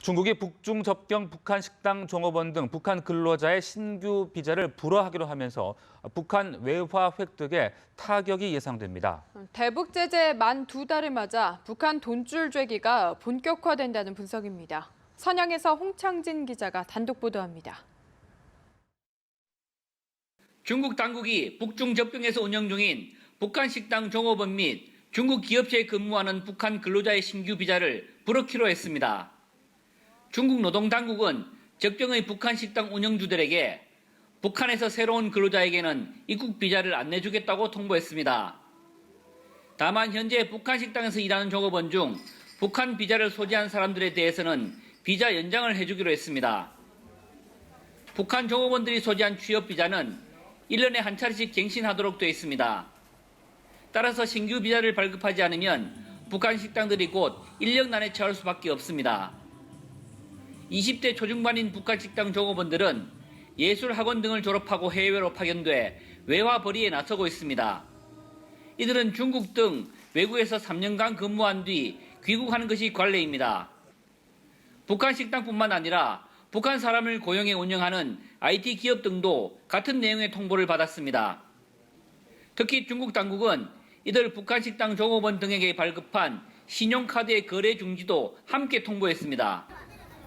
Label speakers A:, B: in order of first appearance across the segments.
A: 중국이 북중 접경 북한 식당 종업원 등 북한 근로자의 신규 비자를 불허하기로 하면서 북한 외화 획득에 타격이 예상됩니다.
B: 대북 제재 만 2달을 맞아 북한 돈줄 죄기가 본격화된다는 분석입니다. 선양에서 홍창진 기자가 단독 보도합니다.
C: 중국 당국이 북중 접경에서 운영 중인 북한 식당 종업원 및 중국 기업체에 근무하는 북한 근로자의 신규 비자를 불허키로 했습니다. 중국 노동당국은 접경의 북한 식당 운영주들에게 북한에서 새로운 근로자에게는 입국 비자를 안 내주겠다고 통보했습니다. 다만 현재 북한 식당에서 일하는 종업원 중 북한 비자를 소지한 사람들에 대해서는 비자 연장을 해주기로 했습니다. 북한 종업원들이 소지한 취업 비자는 1년에 한 차례씩 갱신하도록 되어 있습니다. 따라서 신규 비자를 발급하지 않으면 북한 식당들이 곧 인력난에 처할 수밖에 없습니다. 20대 초중반인 북한 식당 종업원들은 예술학원 등을 졸업하고 해외로 파견돼 외화벌이에 나서고 있습니다. 이들은 중국 등 외국에서 3년간 근무한 뒤 귀국하는 것이 관례입니다. 북한 식당뿐만 아니라 북한 사람을 고용해 운영하는 IT 기업 등도 같은 내용의 통보를 받았습니다. 특히 중국 당국은 이들 북한 식당 종업원 등에게 발급한 신용카드의 거래 중지도 함께 통보했습니다.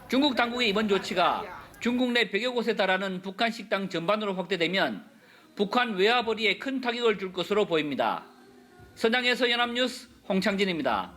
C: 중국 당국의 이번 조치가 중국 내 100여 곳에 달하는 북한 식당 전반으로 확대되면 북한 외화벌이에 큰 타격을 줄 것으로 보입니다. 선양에서 연합뉴스 홍창진입니다.